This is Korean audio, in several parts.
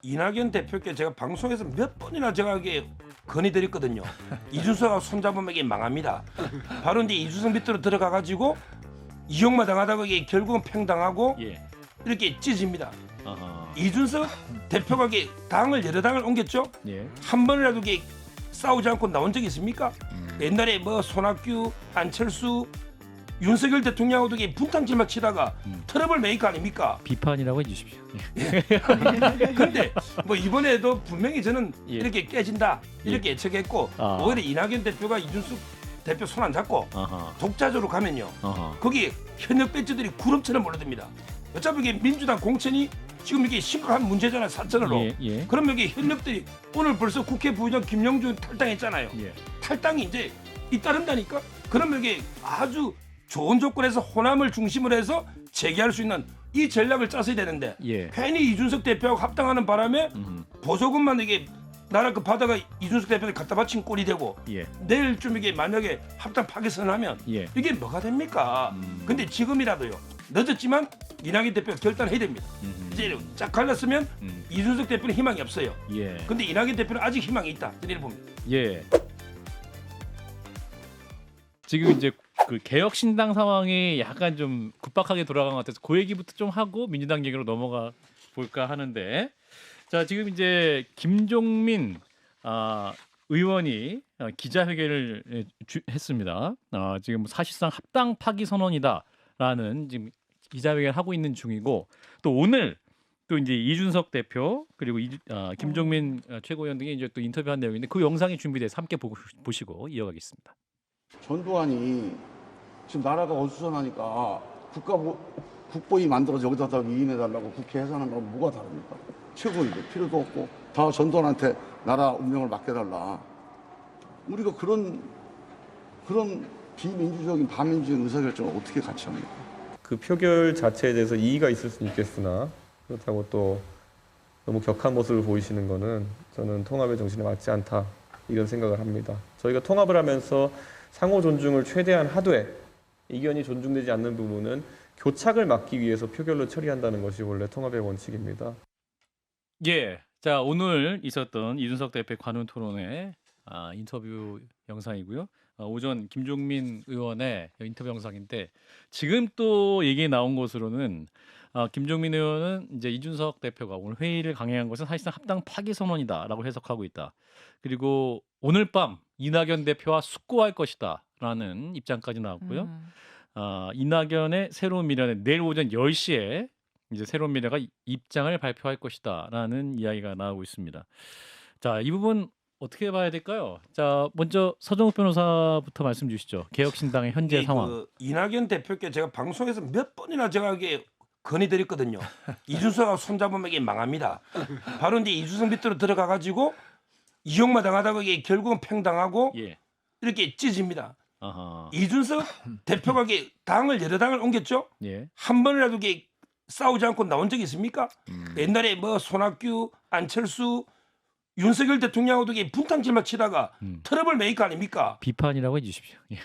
이낙연 대표께 제가 방송에서 몇 번이나 제가 이게 건의드렸거든요. 이준석하고 손잡으면 이게 망합니다. 바로 이제 이준석 밑으로 들어가 가지고 이용만 당하다가 이게 결국은 팽당하고 예. 이렇게 찢어집니다. 아하. 이준석 대표가 이게 당을 여러 당을 옮겼죠. 예. 한 번이라도 이게 싸우지 않고 나온 적이 있습니까? 옛날에 뭐 손학규, 안철수, 윤석열 대통령하고도 이게 분탕질만 치다가 트러블 메이커 아닙니까? 비판이라고 해주십시오. 근데 뭐 이번에도 분명히 저는 예. 이렇게 깨진다 이렇게 예측했고 아. 오히려 이낙연 대표가 이준석 대표 손 안 잡고 아하. 독자적으로 가면요 아하. 거기 현역 배지들이 구름처럼 몰려듭니다. 어차피 이게 민주당 공천이 지금 이게 심각한 문제잖아요 사천으로. 예. 예. 그럼 여기 현역들이 오늘 벌써 국회 부의장 김영준 탈당했잖아요. 예. 탈당이 이제 잇따른다니까. 그럼 여기 아주 좋은 조건에서 호남을 중심으로 해서 재개할 수 있는 이 전략을 짰어야 되는데 예. 괜히 이준석 대표하고 합당하는 바람에 보조금만 이게 나라 그 받아가 이준석 대표를 갖다 바친 꼴이 되고 예. 내일쯤 이게 만약에 합당 파기선을 하면 예. 이게 뭐가 됩니까? 근데 지금이라도요 늦었지만 이낙연 대표가 결단해야 됩니다. 이제 쫙 갈랐으면 이준석 대표는 희망이 없어요. 예. 근데 이낙연 대표는 아직 희망이 있다. 이렇게 봅니다. 예. 지금 이제 그 개혁 신당 상황이 약간 좀 급박하게 돌아간 것 같아서 그 얘기부터 좀 하고 민주당 얘기로 넘어가 볼까 하는데, 자 지금 이제 김종민 의원이 기자회견을 했습니다. 지금 사실상 합당 파기 선언이다라는 지금 기자회견을 하고 있는 중이고, 또 오늘 또 이제 이준석 대표 그리고 김종민 최고위원 등이 이제 또 인터뷰한 내용인데 그 영상이 준비돼서 함께 보시고 이어가겠습니다. 전두환이 지금 나라가 어수선하니까 국보위 만들어서 여기다 위임해달라고 국회 해산한 건 뭐가 다릅니까? 최고위도 필요도 없고 다 전두환한테 나라 운명을 맡겨달라. 우리가 그런 비민주적인 반민주적인 의사결정을 어떻게 같이 합니까? 그 표결 자체에 대해서 이의가 있을 수는 있겠으나 그렇다고 또 너무 격한 모습을 보이시는 거는 저는 통합의 정신에 맞지 않다 이런 생각을 합니다. 저희가 통합을 하면서 상호 존중을 최대한 하되 이견이 존중되지 않는 부분은 교착을 막기 위해서 표결로 처리한다는 것이 원래 통합의 원칙입니다. 예, 자 오늘 있었던 이준석 대표 관훈 토론회 인터뷰 영상이고요. 오전 김종민 의원의 인터뷰 영상인데 지금 또 얘기 나온 것으로는 김종민 의원은 이제 이준석 대표가 오늘 회의를 강행한 것은 사실상 합당 파기 선언이다라고 해석하고 있다. 그리고 오늘 밤 이낙연 대표와 숙고할 것이다라는 입장까지 나왔고요. 이낙연의 새로운 미래는 내일 오전 10시에 이제 새로운 미래가 입장을 발표할 것이다라는 이야기가 나오고 있습니다. 자, 이 부분 어떻게 봐야 될까요? 자, 먼저 서정욱 변호사부터 말씀 주시죠. 개혁신당의 현재 상황. 그 이낙연 대표께 제가 방송에서 몇 번이나 제가 이게 건의드렸거든요. 이준석하고 손잡으면 이게 망합니다. 바로 이제 이준석 밑으로 들어가 가지고 이용만 당하다가 이게 결국은 팽당하고 예. 이렇게 찢어집니다. 아하. 이준석 대표가 이게 당을 여러 당을 옮겼죠. 예. 한 번이라도 이게 싸우지 않고 나온 적이 있습니까? 옛날에 뭐 손학규, 안철수, 윤석열 대통령하고도 이게 분탕질만 치다가 트러블 메이커 아닙니까? 비판이라고 해주십시오. 예.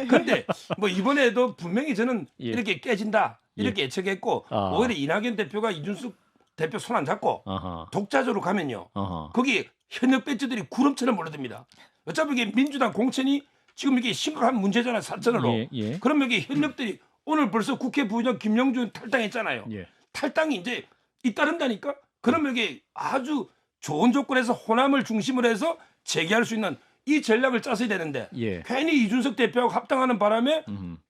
근데 뭐 이번에도 분명히 저는 예. 이렇게 깨진다 이렇게 예측했고 오히려 이낙연 대표가 이준석 대표 손 안 잡고 아하. 독자적으로 가면요 아하. 거기 현역 배지들이 구름처럼 몰려듭니다. 어차피 이게 민주당 공천이 지금 이게 심각한 문제잖아요 사천으로. 예. 예. 그럼 여기 현역들이 오늘 벌써 국회 부의장 김영준 탈당했잖아요. 예. 탈당이 이제 잇따른다니까. 그럼 여기 아주 좋은 조건에서 호남을 중심으로 해서 재개할 수 있는 이 전략을 짰어야 되는데 예. 괜히 이준석 대표하고 합당하는 바람에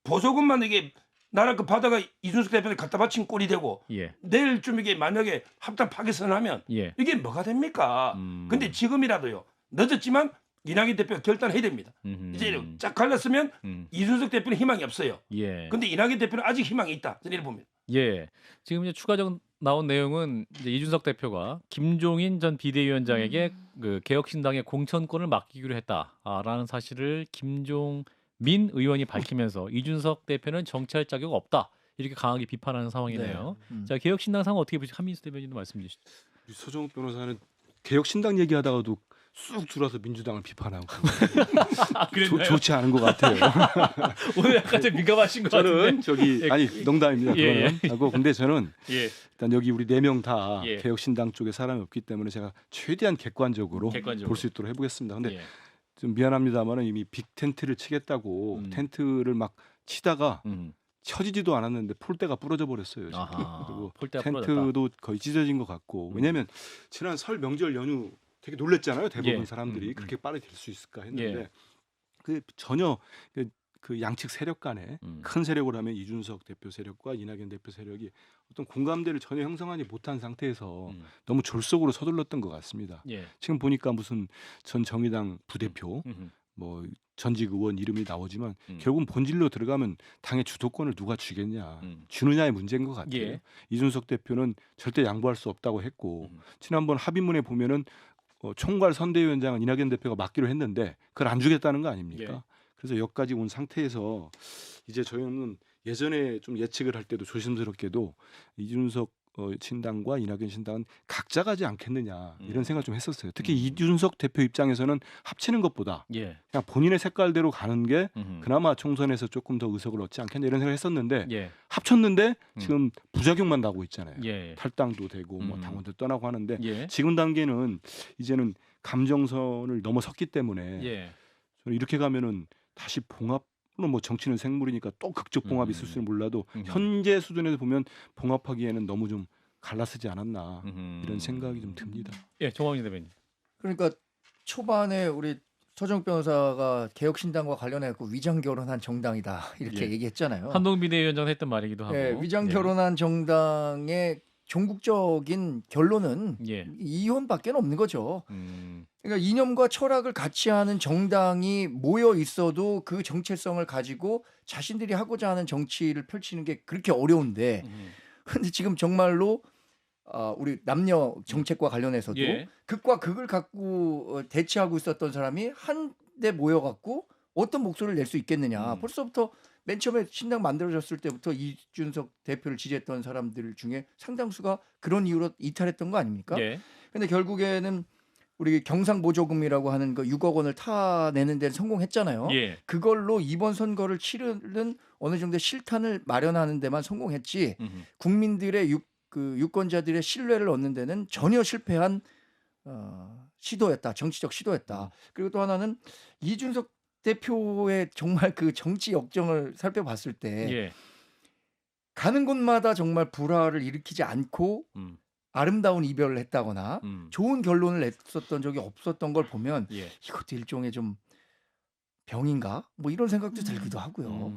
보조금만 이게 나라 그 받아가 이준석 대표를 갖다 바친 꼴이 되고 예. 내일쯤 이게 만약에 합당 파기선을 하면 예. 이게 뭐가 됩니까? 근데 지금이라도요 늦었지만 이낙연 대표가 결단해야 됩니다. 이제 쫙 갈랐으면 이준석 대표는 희망이 없어요. 예. 근데 이낙연 대표는 아직 희망이 있다. 저는 이렇게 봅니다. 예. 지금 이제 추가적 나온 내용은 이제 이준석 대표가 김종인 전 비대위원장에게 그 개혁신당의 공천권을 맡기기로 했다라는 사실을 김종민 의원이 밝히면서 이준석 대표는 정치할 자격 없다 이렇게 강하게 비판하는 상황이네요. 자 개혁신당 상황 어떻게 보시죠? 한민수 대변인도 말씀 주시죠. 서정욱 변호사는 개혁신당 얘기하다가도 쑥 들어서 민주당을 비판하고 그랬나요? 좋지 않은 것 같아요. 오늘 약간 좀 민감하신 것 저는 같은데. 저기 예. 아니 농담입니다. 예, 그거는 하고 근데 저는 예, 일단 여기 우리 4명 다 예. 개혁신당 쪽에 사람이 없기 때문에 제가 최대한 객관적으로 객관적으로. 볼 수 있도록 해보겠습니다. 근데 예. 좀 미안합니다만은 이미 빅 텐트를 치겠다고 텐트를 막 치다가 쳐지지도 않았는데 폴대가 부러져 버렸어요. 지금. 아하, 그리고 폴대가 텐트도 거의 찢어진 것 같고 왜냐하면 지난 설 명절 연휴 되게 놀랬잖아요. 대부분 예. 사람들이 그렇게 빠르게 될 수 있을까 했는데 예. 그 전혀 그 양측 세력 간에 큰 세력으로 하면 이준석 대표 세력과 이낙연 대표 세력이 어떤 공감대를 전혀 형성하지 못한 상태에서 너무 졸속으로 서둘렀던 것 같습니다. 예. 지금 보니까 무슨 전 정의당 부대표 음. 뭐 전직 의원 이름이 나오지만 결국은 본질로 들어가면 당의 주도권을 누가 쥐겠냐 주느냐의 문제인 것 같아요. 예. 이준석 대표는 절대 양보할 수 없다고 했고 지난번 합의문에 보면은 총괄 선대위원장은 이낙연 대표가 맡기로 했는데 그걸 안 주겠다는 거 아닙니까? 예. 그래서 여기까지 온 상태에서 이제 저희는 예전에 좀 예측을 할 때도 조심스럽게도 이준석 신당과 이낙연 신당은 각자 가지 않겠느냐 이런 생각 좀 했었어요. 특히 이준석 대표 입장에서는 합치는 것보다 예. 그냥 본인의 색깔대로 가는 게 음흠. 그나마 총선에서 조금 더 의석을 얻지 않겠냐 이런 생각을 했었는데 예. 합쳤는데 지금 부작용만 나고 있잖아요. 예. 탈당도 되고 뭐 당원도 떠나고 하는데 예. 지금 단계는 이제는 감정선을 넘어섰기 때문에 예. 저는 이렇게 가면은 다시 봉합 물론 뭐 정치는 생물이니까 또 극적 봉합이 있을 수는 몰라도 현재 수준에서 보면 봉합하기에는 너무 좀 갈라서지 않았나 이런 생각이 좀 듭니다. 예, 정광진 대변인. 그러니까 초반에 우리 서정 변호사가 개혁신당과 관련해서 위장 결혼한 정당이다 이렇게 예. 얘기했잖아요. 한동 비대위원장 했던 말이기도 하고. 예, 위장 결혼한 정당의 종국적인 결론은 예. 이혼밖에 없는 거죠. 음. 그러니까 이념과 철학을 같이 하는 정당이 모여 있어도 그 정체성을 가지고 자신들이 하고자 하는 정치를 펼치는 게 그렇게 어려운데, 근데 지금 정말로 우리 남녀 정책과 관련해서도 예. 극과 극을 갖고 대치하고 있었던 사람이 한데 모여갖고 어떤 목소리를 낼 수 있겠느냐. 벌써부터 맨 처음에 신당 만들어졌을 때부터 이준석 대표를 지지했던 사람들 중에 상당수가 그런 이유로 이탈했던 거 아닙니까? 예. 근데 결국에는 우리 경상보조금이라고 하는 그 6억 원을 타내는 데는 성공했잖아요. 예. 그걸로 이번 선거를 치르는 어느 정도의 실탄을 마련하는 데만 성공했지 국민들의 유권자들의 신뢰를 얻는 데는 전혀 실패한 시도였다. 정치적 시도였다. 그리고 또 하나는 이준석 대표의 정말 그 정치 역정을 살펴봤을 때 예. 가는 곳마다 정말 불화를 일으키지 않고 아름다운 이별을 했다거나 좋은 결론을 냈었던 적이 없었던 걸 보면 예. 이것도 일종의 좀 병인가? 뭐 이런 생각도 들기도 하고요.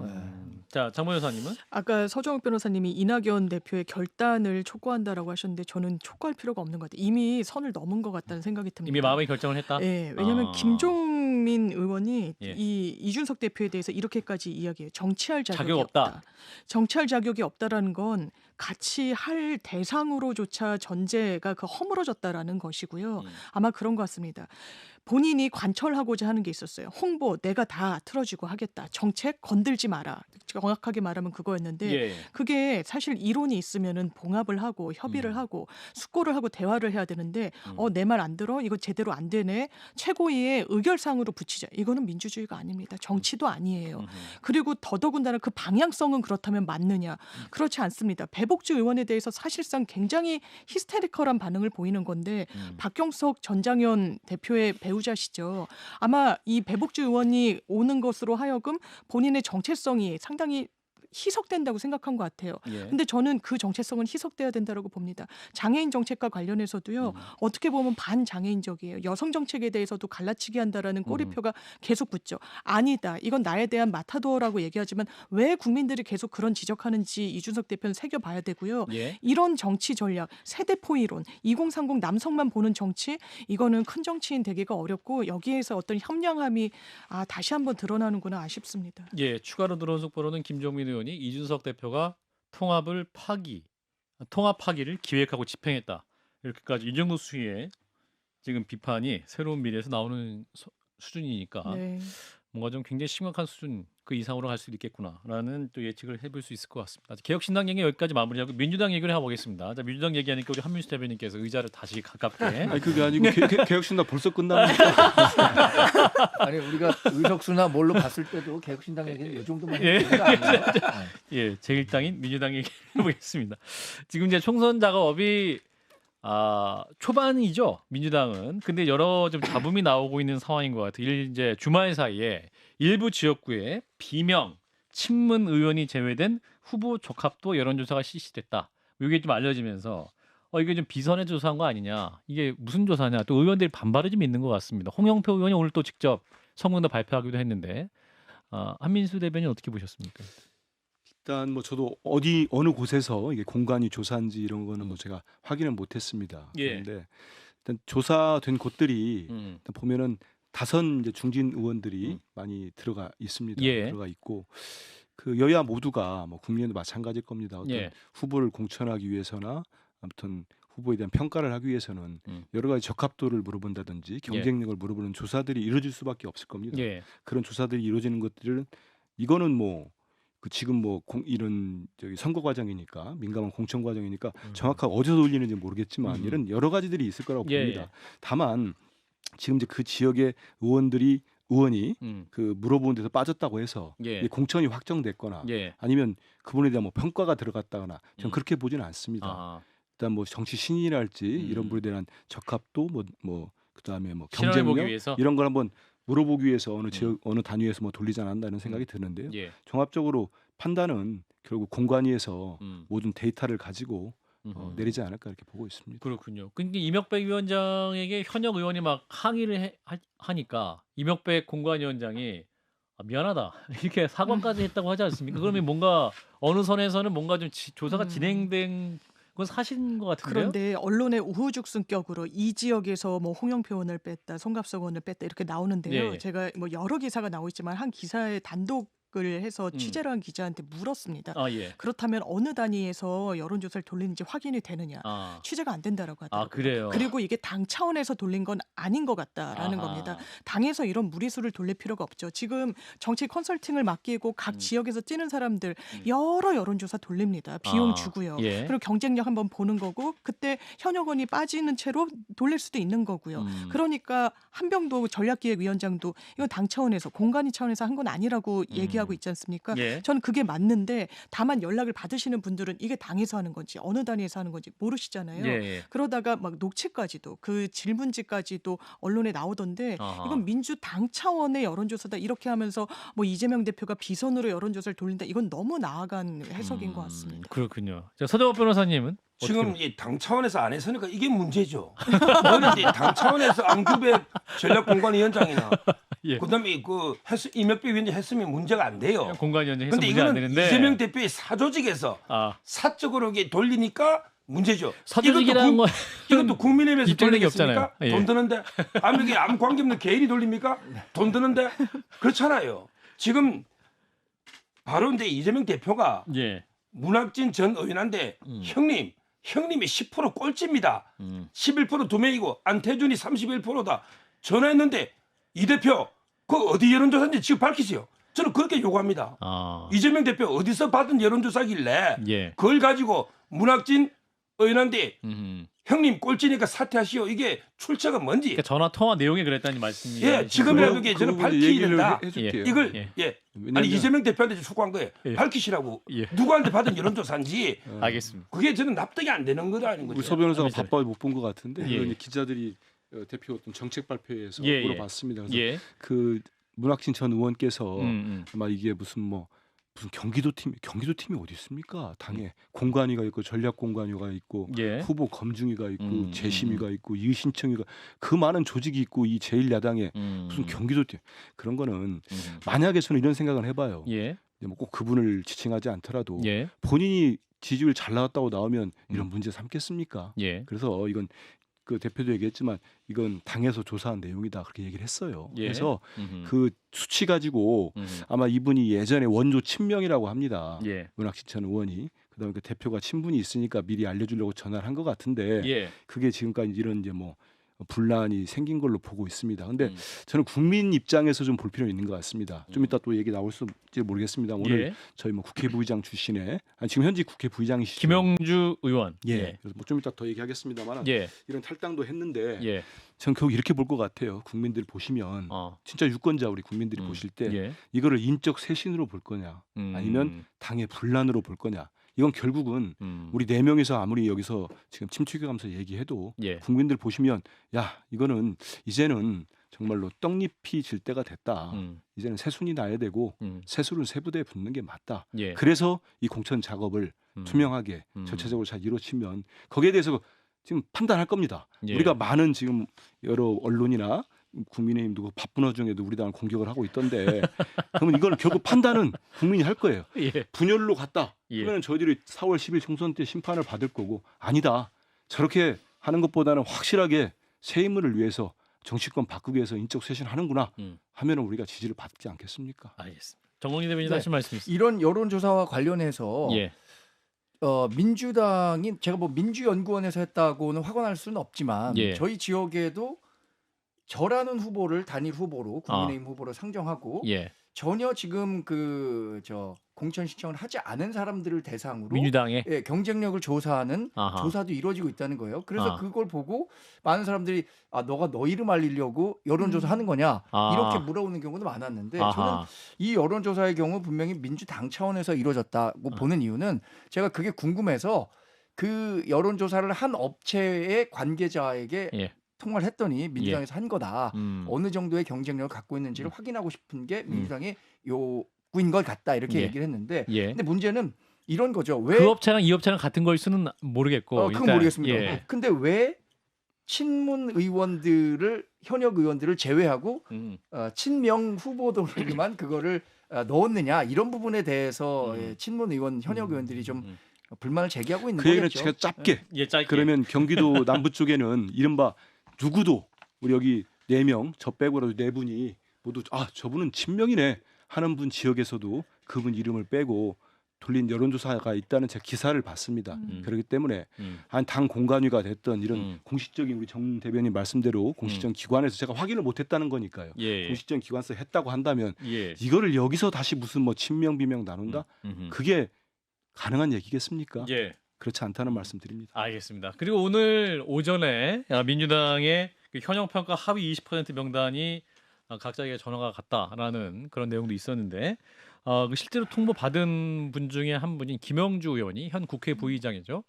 자, 장모 여사님은? 아까 서정욱 변호사님이 이낙연 대표의 결단을 촉구한다라고 하셨는데 저는 촉구할 필요가 없는 것 같아요. 이미 선을 넘은 것 같다는 생각이 듭니다. 이미 마음의 결정을 했다. 예, 왜냐하면 김종민 의원이 예. 이 이준석 대표에 대해서 이렇게까지 이야기해요. 정치할 자격이 자격 없다. 정치할 자격이 없다라는 건 같이 할 대상으로조차 전제가 허물어졌다라는 것이고요. 아마 그런 것 같습니다. 본인이 관철하고자 하는 게 있었어요. 홍보 내가 다 틀어주고 하겠다. 정책 건들지 마라. 정확하게 말하면 그거였는데 예. 그게 사실 이론이 있으면은 봉합을 하고 협의를 하고 숙고를 하고 대화를 해야 되는데 내 말 안 들어? 이거 제대로 안 되네. 최고위의 의결상으로 붙이자. 이거는 민주주의가 아닙니다. 정치도 아니에요. 그리고 더더군다나 그 방향성은 그렇다면 맞느냐? 그렇지 않습니다. 배복주 의원에 대해서 사실상 굉장히 히스테리컬한 반응을 보이는 건데 박경석 전장현 대표의 배우자시죠. 아마 이 배복주 의원이 오는 것으로 하여금 본인의 정체성이 상당히 희석된다고 생각한 것 같아요. 예. 근데 저는 그 정체성은 희석돼야 된다고 봅니다. 장애인 정책과 관련해서도요. 어떻게 보면 반장애인적이에요. 여성 정책에 대해서도 갈라치기 한다라는 꼬리표가 계속 붙죠. 아니다. 이건 나에 대한 마타도어라고 얘기하지만 왜 국민들이 계속 그런 지적하는지 이준석 대표는 새겨봐야 되고요. 예. 이런 정치 전략, 세대포이론, 2030 남성만 보는 정치 이거는 큰 정치인 되기가 어렵고 여기에서 어떤 협량함이 다시 한번 드러나는구나 아쉽습니다. 예, 추가로 들어온 속보로는 김종민 의원이 이준석 대표가 통합 파기를 기획하고 집행했다. 이렇게까지 이 정도 수위의 지금 비판이 새로운 미래에서 나오는 수준이니까 네. 뭔가 좀 굉장히 심각한 수준 그 이상으로 갈 수도 있겠구나라는 또 예측을 해볼 수 있을 것 같습니다. 개혁신당 얘기 여기까지 마무리하고 민주당 얘기를 해보겠습니다. 자, 민주당 얘기하니까 우리 한민수 대변인께서 의자를 다시 가깝게. 아니 그게 아니고 개혁신당 벌써 끝납니까? 아니 우리가 의석수나 뭘로 봤을 때도 개혁신당 얘기는 이 정도만 예. 해도 아니에요? 예, 제1당인 민주당 얘기 해보겠습니다. 지금 이제 총선 작업이 초반이죠. 민주당은. 근데 여러 좀 잡음이 나오고 있는 상황인 것 같아요. 이제 주말 사이에 일부 지역구에 비명 친문 의원이 제외된 후보 적합도 여론조사가 실시됐다. 이게 좀 알려지면서 이게 좀 비선에 조사한 거 아니냐. 이게 무슨 조사냐. 또 의원들이 반발이 좀 있는 것 같습니다. 홍영표 의원이 오늘 또 직접 성명도 발표하기도 했는데 한민수 대변인 어떻게 보셨습니까? 일단 뭐 저도 어느 곳에서 이게 공간이 조사인지 이런 거는 뭐 제가 확인을 못했습니다. 예. 그런데 일단 조사된 곳들이 일단 보면은 다선 이제 중진 의원들이 많이 들어가 있습니다. 예. 들어가 있고 그 여야 모두가 뭐 국민도 마찬가지일 겁니다. 어떤 예. 후보를 공천하기 위해서나 아무튼 후보에 대한 평가를 하기 위해서는 여러 가지 적합도를 물어본다든지 경쟁력을 물어보는 조사들이 이루어질 수밖에 없을 겁니다. 예. 그런 조사들이 이루어지는 것들은 이거는 뭐 그 지금 뭐 이런 저기 선거 과정이니까 민감한 공천 과정이니까 정확하게 어디서 돌리는지 모르겠지만 이런 여러 가지들이 있을 거라고 예, 봅니다. 예. 다만 지금 이제 그 지역의 의원이 그 물어보는 데서 빠졌다고 해서 예. 이 공천이 확정됐거나 예. 아니면 그분에 대한 뭐 평가가 들어갔다거나 저는 그렇게 보지는 않습니다. 아, 일단 뭐 정치 신인이랄지 이런 분에 대한 적합도 뭐 그다음에 뭐 실험해 보기 경쟁력 위해서. 이런 걸 한번 물어보기 위해서 어느 지역 어느 단위에서 뭐 돌리지 않았나는 생각이 드는데요. 예. 종합적으로 판단은 결국 공관위에서 모든 데이터를 가지고 음흠. 내리지 않을까 이렇게 보고 있습니다. 그렇군요. 근데 이명백 위원장에게 현역 의원이 막 항의를 하니까 이명백 공관위원장이 미안하다 이렇게 사과까지 했다고 하지 않습니까? 그러면 뭔가 어느 선에서는 뭔가 좀 조사가 진행된 건 사실인 것 같은데요. 그런데 언론의 우후죽순격으로 이 지역에서 뭐 홍영표 의원을 뺐다, 송갑석 의원을 뺐다 이렇게 나오는데요. 예. 제가 뭐 여러 기사가 나오고 있지만 한 기사에 단독을 해서 취재를 한 기자한테 물었습니다. 예. 그렇다면 어느 단위에서 여론조사를 돌리는지 확인이 되느냐. 아, 취재가 안 된다라고 하더라고요. 그래요. 그리고 이게 당 차원에서 돌린 건 아닌 것 같다라는 아하. 겁니다. 당에서 이런 무리수를 돌릴 필요가 없죠. 지금 정치 컨설팅을 맡기고 각 지역에서 뛰는 사람들 여러 여론조사 돌립니다. 비용 주고요. 예. 그리고 경쟁력 한번 보는 거고 그때 현역원이 빠지는 채로 돌릴 수도 있는 거고요. 그러니까 한병도 전략기획위원장도 이건 당 차원에서 공간위 차원에서 한 건 아니라고 얘기하고 있지 않습니까? 예. 저는 그게 맞는데 다만 연락을 받으시는 분들은 이게 당에서 하는 건지 어느 단위에서 하는 건지 모르시잖아요. 예. 그러다가 막 녹취까지도 그 질문지까지도 언론에 나오던데 아하. 이건 민주당 차원의 여론조사다 이렇게 하면서 뭐 이재명 대표가 비선으로 여론조사를 돌린다 이건 너무 나아간 해석인 것 같습니다. 그렇군요. 자, 서대원 변호사님은 지금 이 당 차원에서 안 했으니까 이게 문제죠. 오늘 이제 당 차원에서 안규백 전략공관위원장이나 예. 그다음에 그 이명박 위원장 했으면 문제가 안 돼요. 공관위원장 해서 근데 문제 안 이거는 되는데 이재명 대표의 사조직에서 사적으로 이게 돌리니까 문제죠. 사조직이라는 건 이것도 국민의힘에서 입증력이 돌리겠습니까? 없잖아요. 예. 돈 드는데 아무 아무 관계 없는 개인이 돌립니까? 돈 드는데 그렇잖아요. 지금 바로 이제 이재명 대표가 예. 문학진 전 의원한테 형님이 10% 꼴찌입니다. 11% 두 명이고 안태준이 31%다. 전화했는데 이 대표 그 어디 여론조사인지 지금 밝히세요. 저는 그렇게 요구합니다. 이재명 대표 어디서 받은 여론조사길래 예. 그걸 가지고 문학진 의원한테 형님 꼴찌니까 사퇴하시오. 이게 출처가 뭔지. 그러니까 전화 통화 내용이 그랬다는 말씀이에요. 예, 지금이라도 이게 저는 밝히야 된다. 해줄게요. 이걸 예. 아니 이재명 대표한테 촉구한 거예요. 예. 밝히시라고. 예. 누구한테 받은 여론조사인지 알겠습니다. 그게 저는 납득이 안 되는 거라는 우리 거죠. 서 변호사가 아니, 바빠 못 본 것 같은데 예. 이건 기자들이 대표 어떤 정책 발표에서 예, 예. 물어봤습니다. 그래서 예. 그 문학진 전 의원께서 음. 아마 이게 무슨 경기도 팀이 어디 있습니까? 당에 공관위가 있고 전략 공관위가 있고 예. 후보 검증위가 있고 음, 재심위가 있고 이의신청위가 그 많은 조직이 있고 이 제1야당에 무슨 경기도 팀 그런 거는 만약에 저는 이런 생각을 해봐요. 예. 뭐 꼭 그분을 지칭하지 않더라도 예. 본인이 지지율 잘 나왔다고 나오면 이런 문제 삼겠습니까? 예. 그래서 이건 그 대표도 얘기했지만 이건 당에서 조사한 내용이다 그렇게 얘기를 했어요. 예. 그래서 그 수치 가지고 아마 이분이 예전에 원조 친명이라고 합니다. 예. 문학진 전 의원이 그다음에 그 대표가 친분이 있으니까 미리 알려주려고 전화를 한 것 같은데 예. 그게 지금까지 이런 이제 뭐 분란이 생긴 걸로 보고 있습니다. 근데 저는 국민 입장에서 좀 볼 필요 있는 것 같습니다. 좀 이따 또 얘기 나올지 모르겠습니다. 오늘 예. 저희 뭐 국회 부의장 출신의 지금 현직 국회 부의장이시죠. 김영주 의원. 예. 그래서 뭐 좀 이따 더 얘기하겠습니다만 예. 이런 탈당도 했는데 예. 저는 결국 이렇게 볼 것 같아요. 국민들 보시면 진짜 유권자 우리 국민들이 보실 때 예. 이거를 인적 쇄신으로 볼 거냐 아니면 당의 분란으로 볼 거냐. 이건 결국은 우리 4명이서 아무리 여기서 지금 침투교감서 얘기해도 예. 국민들 보시면 야 이거는 이제는 정말로 떡잎이 질 때가 됐다. 이제는 새순이 나야 되고 새술은 새부대에 붙는 게 맞다. 예. 그래서 이 공천 작업을 투명하게 절차적으로 잘 이루어지면 거기에 대해서 지금 판단할 겁니다. 예. 우리가 많은 지금 여러 언론이나 국민의힘도 그 바쁜 와중에도 우리 당을 공격을 하고 있던데 그러면 이걸 결국 판단은 국민이 할 거예요. 예. 분열로 갔다. 예. 그러면 저희들이 4월 10일 총선 때 심판을 받을 거고 아니다. 저렇게 하는 것보다는 확실하게 새 인물을 위해서 정치권 바꾸기 위해서 인적 쇄신하는구나 하면은 우리가 지지를 받지 않겠습니까? 알겠습니다. 정건희 대변인 네. 하실 말씀 있습니다. 이런 여론조사와 관련해서 예. 민주당이 제가 뭐 민주연구원에서 했다고는 확언할 수는 없지만 예. 저희 지역에도 저라는 후보를 단일 후보로 국민의힘 후보로 상정하고 예. 전혀 지금 공천 신청을 하지 않은 사람들을 대상으로 민주당에 예, 경쟁력을 조사하는 아하. 조사도 이루어지고 있다는 거예요. 그래서 아. 그걸 보고 많은 사람들이 너가 너 이름 알리려고 여론조사 하는 거냐 아. 이렇게 물어오는 경우도 많았는데 저는 아하. 이 여론조사의 경우 분명히 민주당 차원에서 이루어졌다고 보는 이유는 제가 그게 궁금해서 그 여론조사를 한 업체의 관계자에게 예. 통화를 했더니 민주당에서 한 거다. 어느 정도의 경쟁력을 갖고 있는지를 확인하고 싶은 게 민주당의 요구인 것 같다 이렇게 예. 얘기를 했는데 예. 근데 문제는 이런 거죠. 왜 그 업체랑 이 업체랑 같은 거일 수는 모르겠고 그건 일단, 모르겠습니다. 예. 근데 왜 친문 의원들을 현역 의원들을 제외하고 친명 후보들만 그거를 넣었느냐 이런 부분에 대해서 친문 의원 현역 의원들이 좀 불만을 제기하고 있는 그 얘기는 거겠죠. 제가 짧게 예, 짧게. 그러면 경기도 남부 쪽에는 이른바 누구도 우리 여기 4명 저 빼고라도 4분이 모두 저분은 친명이네 하는 분 지역에서도 그분 이름을 빼고 돌린 여론조사가 있다는 제가 기사를 봤습니다. 그렇기 때문에 한 당 공관위가 됐던 이런 공식적인 우리 정 대변인 말씀대로 공식적인 기관에서 제가 확인을 못했다는 거니까요. 예. 공식적인 기관에서 했다고 한다면 예. 이거를 여기서 다시 무슨 뭐 친명 비명 나눈다? 그게 가능한 얘기겠습니까? 예. 그렇지 않다는 말씀드립니다. 알겠습니다. 그리고 오늘 오전에 민주당의 그 현역 평가 하위 20% 명단이 각자에게 전화가 갔다라는 그런 내용도 있었는데 그 실제로 통보 받은 분 중에 한 분인 김영주 의원이 현 국회 부의장이죠.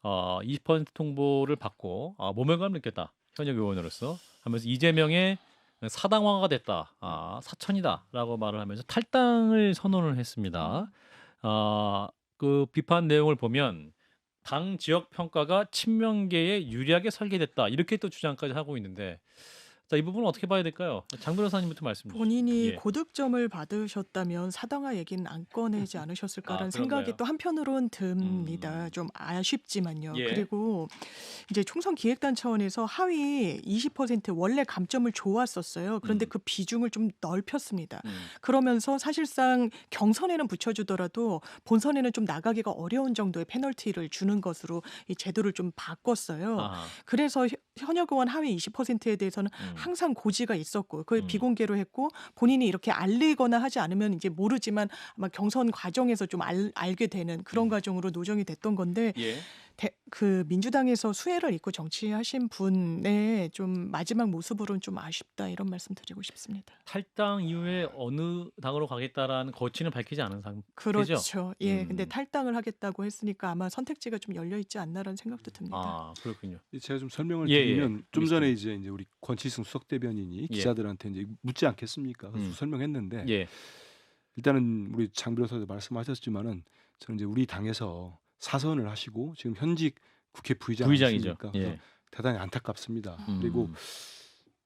20% 통보를 받고 모멸감을 느꼈다. 현역 의원으로서 하면서 이재명의 사당화가 됐다. 사천이다라고 말을 하면서 탈당을 선언을 했습니다. 그 비판 내용을 보면 당 지역 평가가 친명계에 유리하게 설계됐다 이렇게 또 주장까지 하고 있는데 자, 이 부분은 어떻게 봐야 될까요? 장 변호사님부터 말씀 주시죠. 본인이 예. 고득점을 받으셨다면 사당화 얘기는 안 꺼내지 않으셨을까라는 생각이 그런가요? 또 한편으로는 듭니다. 좀 아쉽지만요. 예. 그리고 이제 총선 기획단 차원에서 하위 20% 원래 감점을 좋았었어요. 그런데 그 비중을 좀 넓혔습니다. 그러면서 사실상 경선에는 붙여주더라도 본선에는 좀 나가기가 어려운 정도의 페널티를 주는 것으로 이 제도를 좀 바꿨어요. 그래서 현역 의원 하위 20%에 대해서는 항상 고지가 있었고 그걸 비공개로 했고 본인이 이렇게 알리거나 하지 않으면 이제 모르지만 아마 경선 과정에서 좀 알게 되는 그런 과정으로 노정이 됐던 건데 예. 그 민주당에서 수혜를 잊고 정치하신 분의 좀 마지막 모습으로는 좀 아쉽다 이런 말씀 드리고 싶습니다. 탈당 이후에 어느 당으로 가겠다라는 거취는 밝히지 않은 상태죠. 그렇죠. 예. 근데 탈당을 하겠다고 했으니까 아마 선택지가 좀 열려 있지 않나라는 생각도 듭니다. 그렇군요. 제가 좀 설명을 예, 드리면 좀 알겠습니다. 전에 이제 우리 권치승 수석 대변인이 기자들한테 이제 묻지 않겠습니까? 그래서 설명했는데 예. 일단은 우리 장 변호사도 말씀하셨지만은 저는 이제 우리 당에서 사선을 하시고 지금 현직 국회 부의장이죠. 부의장이시니까 예. 대단히 안타깝습니다. 그리고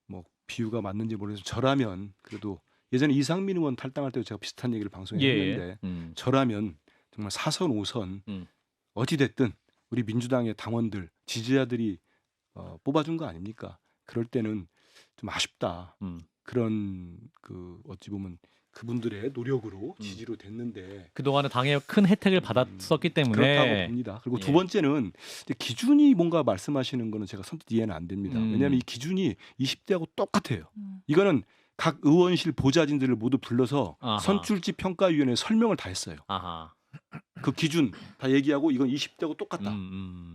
뭐 비유가 맞는지 모르겠어서 저라면 그래도 예전에 이상민 의원 탈당할 때도 제가 비슷한 얘기를 방송에 했는데 저라면 정말 4선 5선 어찌 됐든 우리 민주당의 당원들 지지자들이 뽑아준 거 아닙니까? 그럴 때는 좀 아쉽다. 그런 그 어찌 보면 그분들의 노력으로 지지로 됐는데 그동안은 당의 큰 혜택을 받았었기 때문에 그렇다고 봅니다. 그리고 두 예. 번째는 이제 기준이 뭔가 말씀하시는 거는 제가 선뜻 이해는 안 됩니다. 왜냐하면 이 기준이 20대하고 똑같아요. 이거는 각 의원실 보좌진들을 모두 불러서 아하. 선출직 평가위원회 설명을 다 했어요. 아하. 그 기준 다 얘기하고 이건 20대하고 똑같다.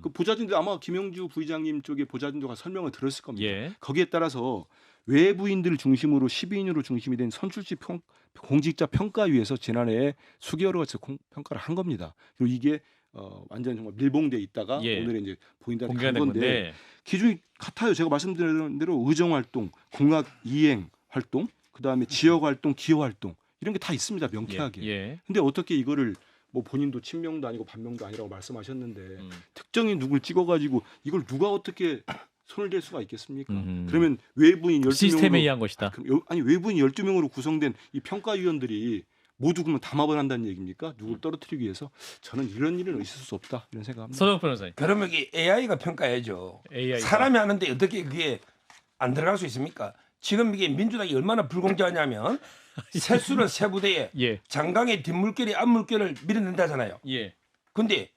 그 보좌진들 아마 김영주 부의장님 쪽에 보좌진들과 설명을 들었을 겁니다. 예. 거기에 따라서 외부인들 중심으로 12인으로 중심이 된 선출직 공직자 평가위에서 지난해에 수개월에 걸쳐 평가를 한 겁니다. 그리고 이게 완전 정말 밀봉돼 있다가 예. 오늘에 이제 보인다는 공개가 간 된 건데 건데 기준이 같아요. 제가 말씀드린 대로 의정 활동, 공약 이행 활동, 그다음에 지역 활동, 기여 활동 이런 게 다 있습니다. 명쾌하게. 예. 근데 어떻게 이거를 뭐 본인도 친명도 아니고 반명도 아니라고 말씀하셨는데 특정인 누굴 찍어가지고 이걸 누가 어떻게 손을 댈 수가 있겠습니까? 그러면 외부인 12명으로 시스템에 의한 것이다. 아니 외부인 12명으로 구성된 이 평가위원들이 모두 그러면 담합을 한다는 얘기입니까? 누굴 떨어뜨리기 위해서? 저는 이런 일은 있을 수 없다 이런 생각합니다. 서정 변호사님. 그러면 이게 AI가 평가해야죠. AI가. 사람이 하는데 어떻게 그게 안 들어갈 수 있습니까? 지금 이게 민주당이 얼마나 불공정하냐면 세수는 세부대에 예. 장강의 뒷물결이 앞물결을 밀어낸다잖아요. 예. 근데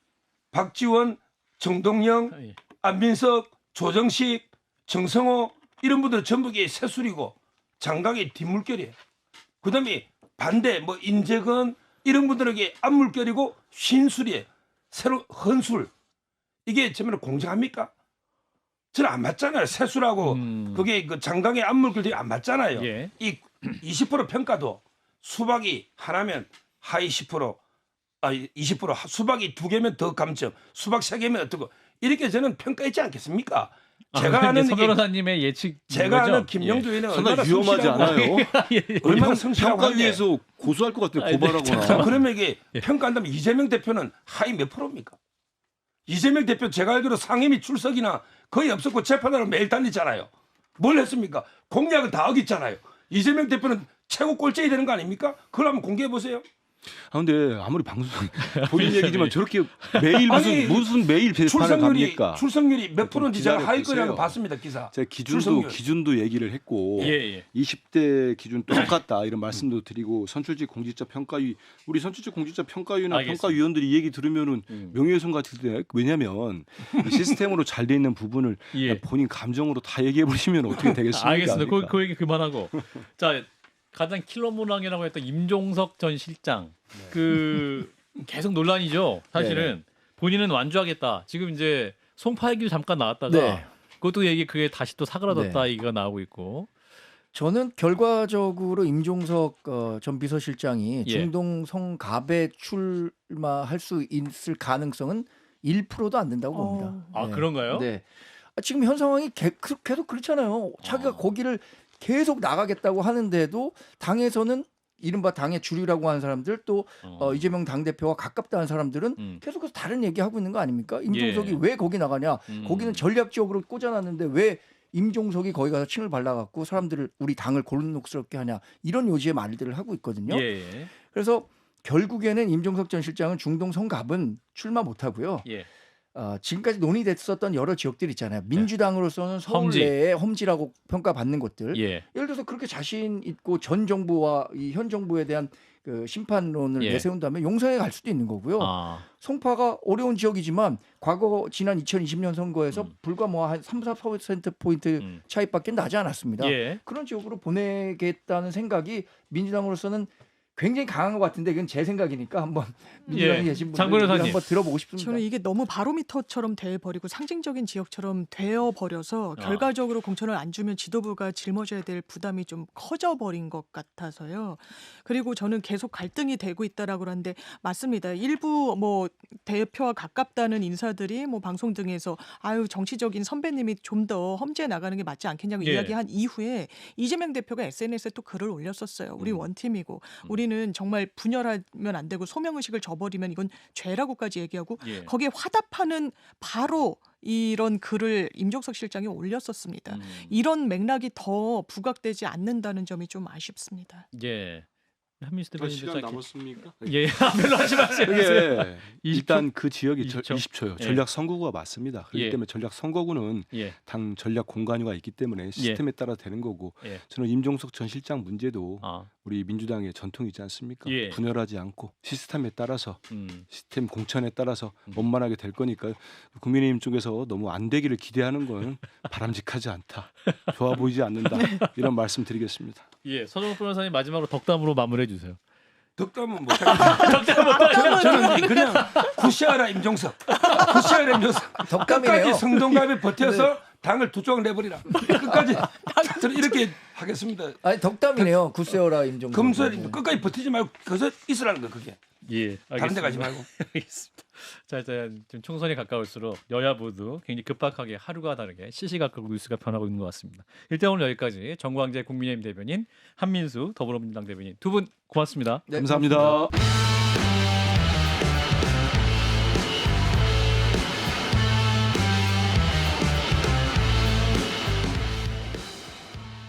박지원, 정동영, 예. 안민석, 조정식, 정성호 이런 분들은 전부 이게 세술이고 장강의 뒷물결이에요. 그다음에 반대 뭐 인재건 이런 분들에게 앞물결이고 쉰술이에요. 새로 헌술. 이게 정말 공정합니까? 저는 안 맞잖아요. 세술하고 그게 그 장강의 앞물결이 안 맞잖아요. 예. 이 20% 평가도 수박이 하나면 하위 10%, 20% 수박이 2개면 더 감점, 수박 3개면 어떻고 이렇게 저는 평가했지 않겠습니까? 제가 아는 서 이게 변호사님의 예측 제가 아는 김영주 의원은 얼마나 상당히 위험하지 성실하고 않아요? 얼마나 성실하고 한데. 평가위에서 고소할 것 같아요. 자, 고발하거나. 그러면 이게 평가한다면 이재명 대표는 하위 몇 프로입니까? 이재명 대표 제가 알기로 상임위 출석이나 거의 없었고 재판하러 매일 다니잖아요. 뭘 했습니까? 공약은 다 어겼잖아요. 이재명 대표는 최고 꼴찌해야 되는 거 아닙니까? 그걸 한번 공개해 보세요. 아 근데 아무리 방송 본인 얘기지만 저렇게 매일 아니, 무슨 매일 비판을 갑니까? 출석률이 몇 프로인지 제가 기다려 하위 거라고 보세요. 봤습니다. 기사. 제가 출석률. 기준도 얘기를 했고 예. 20대 기준 똑같다 이런 말씀도 드리고 선출직 공직자 평가위 우리 선출직 공직자 평가위나 알겠습니다. 평가위원들이 이 얘기 들으면은 명예훼손 같을 때 왜냐하면 이 시스템으로 잘 돼 있는 부분을 예. 본인 감정으로 다 얘기해 버리면 어떻게 되겠습니까? 알겠습니다. 그러니까. 그 얘기 그만하고. 자, 가장 킬러 문항이라고 했던 임종석 전 실장. 그 계속 논란이죠. 사실은 본인은 완주하겠다. 지금 이제 송파 얘기도 잠깐 나왔다가 네. 그것도 얘기 그게 다시 또 사그라졌다 네. 얘기가 나오고 있고. 저는 결과적으로 임종석 전 비서실장이 예. 중동 성갑에 출마할 수 있을 가능성은 1%도 안 된다고 봅니다. 아, 그런가요? 네. 지금 현 상황이 계속 그렇잖아요. 자기가 거기를 계속 나가겠다고 하는데도 당에서는 이른바 당의 주류라고 하는 사람들 또 이재명 당대표와 가깝다는 사람들은 계속해서 다른 얘기하고 있는 거 아닙니까? 임종석이 예. 왜 거기 나가냐? 거기는 전략적으로 꽂아놨는데 왜 임종석이 거기 가서 층을 발라갖고 사람들을 우리 당을 곤혹스럽게 하냐 이런 요지의 말들을 하고 있거든요. 예. 그래서 결국에는 임종석 전 실장은 중동 성갑은 출마 못하고요. 예. 지금까지 논의됐었던 여러 지역들 있잖아요. 민주당으로서는 서울 험지. 내에 험지라고 평가받는 곳들. 예. 예를 들어서 그렇게 자신 있고 전 정부와 이 현 정부에 대한 그 심판론을 예. 내세운다면 용산에 갈 수도 있는 거고요. 아. 송파가 어려운 지역이지만 과거 지난 2020년 선거에서 불과 뭐 한 3-4% 포인트 차이밖에 나지 않았습니다. 예. 그런 지역으로 보내겠다는 생각이 민주당으로서는 굉장히 강한 것 같은데 이건 제 생각이니까 한번 민주당에 계신 장 분들 변호사님. 한번 들어보고 싶습니다. 저는 이게 너무 바로미터처럼 돼버리고 상징적인 지역처럼 되어버려서 결과적으로 공천을 안 주면 지도부가 짊어져야 될 부담이 좀 커져버린 것 같아서요. 그리고 저는 계속 갈등이 되고 있다라고 하는데 맞습니다. 일부 뭐 대표와 가깝다는 인사들이 뭐 방송 등에서 아유 정치적인 선배님이 좀 더 험지에 나가는 게 맞지 않겠냐고 예. 이야기한 이후에 이재명 대표가 SNS에 또 글을 올렸었어요. 우리 원팀이고 우리는 정말 분열하면 안 되고 소명의식을 저버리면 이건 죄라고까지 얘기하고 예. 거기에 화답하는 바로 이런 글을 임종석 실장이 올렸었습니다. 이런 맥락이 더 부각되지 않는다는 점이 좀 아쉽습니다. 예. 한민수 더 대변인 시간 남았습니까? 예, 별로 하지 마세요. 그게 20초? 일단 그 지역이 20초? 20초요. 예. 전략 선거구가 맞습니다. 그렇기 예. 때문에 전략 선거구는 예, 당 전략 공간화가 있기 때문에 시스템에 따라 되는 거고 예. 저는 임종석 전 실장 문제도 아, 우리 민주당의 전통이 있지 않습니까? 예. 분열하지 않고 시스템에 따라서 시스템 공천에 따라서 음. 원만하게 될 거니까 국민의힘 쪽에서 너무 안 되기를 기대하는 건 바람직하지 않다. 좋아 보이지 않는다. 이런 말씀 드리겠습니다. 예, 서정욱 변호사님 마지막으로 덕담으로 마무리해 주세요. 덕담은 못하겠다. 저는 그냥 굿샤라 임종석. 굿샤라 임종석. 덕담이네요. 끝까지 성동갑에 버텨서 당을 두 쪽 내버리라. 끝까지 저는 이렇게 하겠습니다. 아니 덕담이네요. 굿세어라 임종석. 검수해 끝까지 버티지 말고 거기서 있으라는 거 그게. 예, 다른 데 가지 말고. 알겠습니다. 자, 지금 총선이 가까울수록 여야 모두 굉장히 급박하게 하루가 다르게 시시각각 뉴스가 변하고 있는 것 같습니다. 일단 오늘 여기까지 정광재 국민의힘 대변인, 한민수 더불어민주당 대변인 두 분 고맙습니다. 네, 감사합니다.